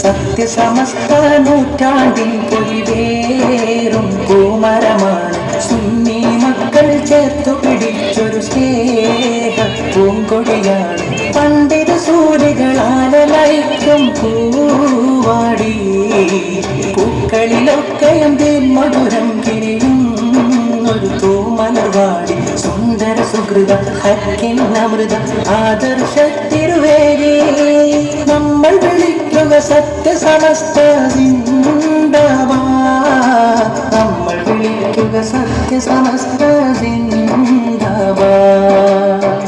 സത്യസമസ്ത നൂറ്റാണ്ടിൻ പൊലിവേറും പൂമരമാണ് സുന്നി മക്കൾ ചേർത്തു പിടിച്ചൊരു സ്നേഹ പൂങ്കൊടിയാണ്. പണ്ഡിത സൂര്യകളാലയിക്കും പൂവാടി പൂക്കളിലൊക്കെയും മധുരം കിരിയും ഒരു തൂമലർവാടി. സുന്ദര സുഹൃത ഹക്കിന്നമൃത ആദർശ തിരുവേരി നമ്മൾ വിളിക്കുക സത്യസമസ്ത സിന്ദാബാദ്. നമ്മൾ വിളിക്കുക സത്യസമസ്ത സിന്ദാബാദ്.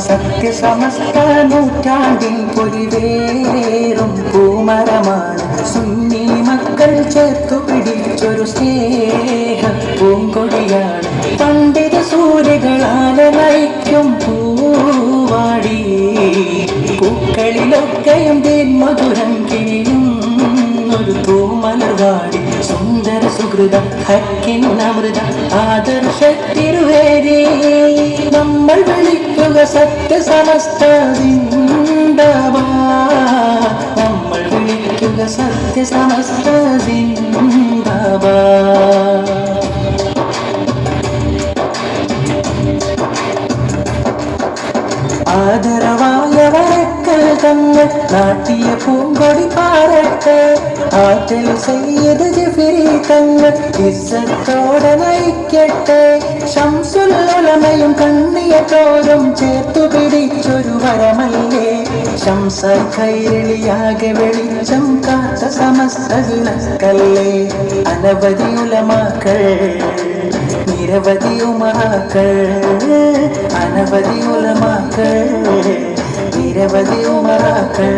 സത്യസമസ്ത നൂറ്റാണ്ടിൻ പൊലിവേറും പൂമരമാണ് സുന്നി മക്കൾ ചേർത്തു പിടിച്ചൊരു സ്നേഹ പൂങ്കൊടിയാണ്. പണ്ഡിത സൂര്യകളാലയിക്കും പൂവാടി പൂക്കളിലൊക്കെയും മധുരം കിരിയും ഒരു തൂമലർവാടി. സുന്ദര സുഹൃത ഹക്കിന്നമൃത ആദർശ തിരുവേരി നമ്മൾ വിളിക്കുക സത്യസമസ്ത സിന്ദാബാദ്. നമ്മൾ വിളിക്കുക സത്യസമസ്ത സിന്ദാബാദ്. ആദരവായ വരക്കൽ തങ്ങൾ നാട്ടിയ പൂങ്കൊടി പാറട്ടെ. ആറ്റൽ സയ്യിദ് ജിഫിരി തങ്ങൾ ഇസ്സത്തോടെ നയിക്കട്ടെ. ശംസുൽ ഉലമയും കണ്ണിയത്തോരും ചേർത്തു പിടിച്ചൊരു വരമല്ലേ. ശംസായി കൈരളിയാകെ വെളിച്ചം കാത്ത സമസ്ത വിളക്കല്ലേ. അനവധി ഉലമാക്കൾ നിരവധി ഉമറാക്കൾ. അനവധി ഉലമാക്കൾ നിരവധി ഉമറാക്കൾ.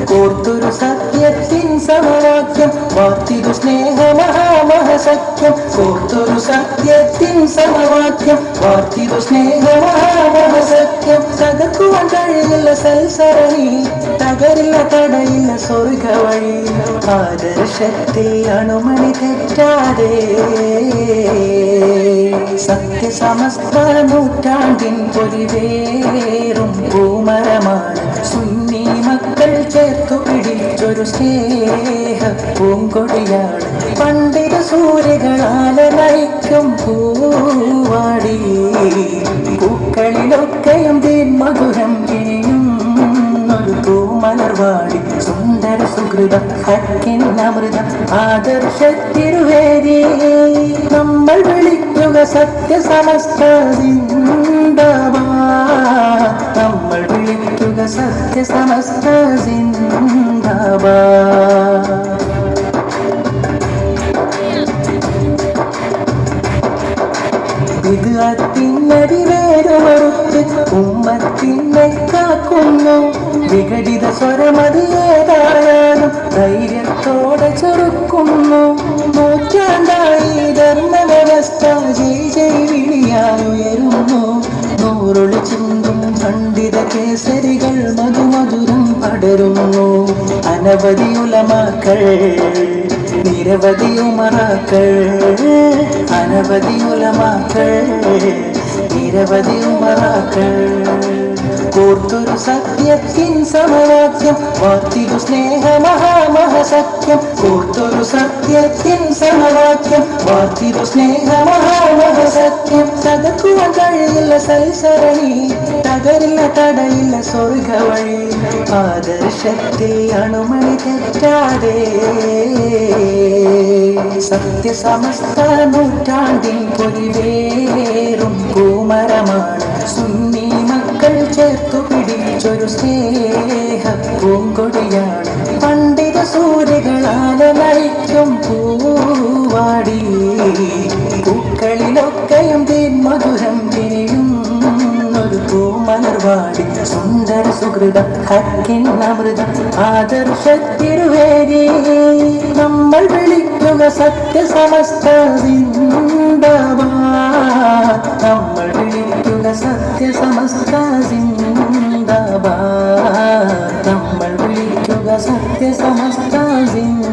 കോർത്തൊരു സത്യത്തിൻ സമവാക്യം വാർത്തിരു സ്നേഹ മഹാമഹസത്യം. കോർത്തൊരു സത്യത്തിൻ സമവാക്യം വാർത്തിരു സ്നേഹ മഹാമഹസത്യം. തകർക്കുവാൻ കഴിയില്ല സൽസരണി, തകരില്ല തടയില്ല സ്വർഗ വഴി. ആദർശത്തിൽ അണുമണി തെറ്റാതെ സത്യസമസ്ത നൂറ്റാണ്ടിൻ പൊലിവേറും പൂമരമാണ് സുന്നി മക്കൾ ചേർത്തു പിടിച്ചൊരു സ്നേഹ പൂങ്കൊടിയാണ്. പണ്ഡിത സൂര്യകളാലയിക്കും പൂവാടി പൂക്കളിലൊക്കെയും മധുരം കിരിയും ഒരു തൂമലർവാടി. സുന്ദര സുഹൃത ഹക്കിന്നമൃത ആദർശ തിരുവേരി നമ്മൾ വിളിക്കുക സത്യസമസ്ത സിന്ദാബാദ്. നമ്മൾ വിളിക്കുക സത്യസമസ്ത സിന്ദാബാദ്. ഇത് അത്തിനടിവേരുമറുത്ത് ഉമ്മത്തിനെ കാക്കുന്നു. വിഘടിത സ്വരമതിയേതായാലും ധൈര്യത്തോടെ ചെറുക്കുന്നു. നൂറ്റാണ്ടായി ധർമ്മ വ്യവസ്ഥ ജയ് ജയ് വിളിയായുയരുന്നു. നൂറൊളി ചിന്തും പണ്ഡിത കേസരികൾ മധുമധുരം പടരുന്നു. അനവധി ഉലമാക്കൾ നിരവധി ഉമറാക്കൾ. അനവധി ഉലമാക്കൾ നിരവധി ഉമറാക്കൾ. കോർത്തൊരു സത്യത്തിൻ സമവാക്യം വാർത്തിരു സ്നേഹ മഹാമഹസത്യം. കോർത്തൊരു സത്യത്തിൻ സമവാക്യം വാർത്തിരു സ്നേഹ മഹാമഹസത്യം. തകർക്കുവാൻ കഴിയില്ല സൽസരണി, തകരില്ല തടയില്ല സ്വർഗ വഴി. ആദർശത്തിൽ അണുമണി തെറ്റാതെ സത്യസമസ്ത നൂറ്റാണ്ടിൻ പൊലിവേറും പൂമരമാണ് സുന്നി മക്കൾ ചേർത്തു പിടിച്ചൊരു സ്നേഹ പൂങ്കൊടിയാണ്. പണ്ഡിത സൂര്യകളാലയിക്കും പൂവാടി പൂക്കളിലൊക്കെയും മധുരം കിരിയും ഒരു പൂമലർവാടി. സുന്ദര സുഹൃത ഹക്കിന്നമൃത ആദർശ തിരുവേരി നമ്മൾ വിളിക്കുക സത്യസമസ്ത സിന്ദാബാദ്. നമ്മൾ വിളിക്കുക സത്യസമസ്ത സിന്ദാബാദ്. നമ്മൾ വിളിക്കുക സത്യസമസ്ത സിന്ദാബാദ്.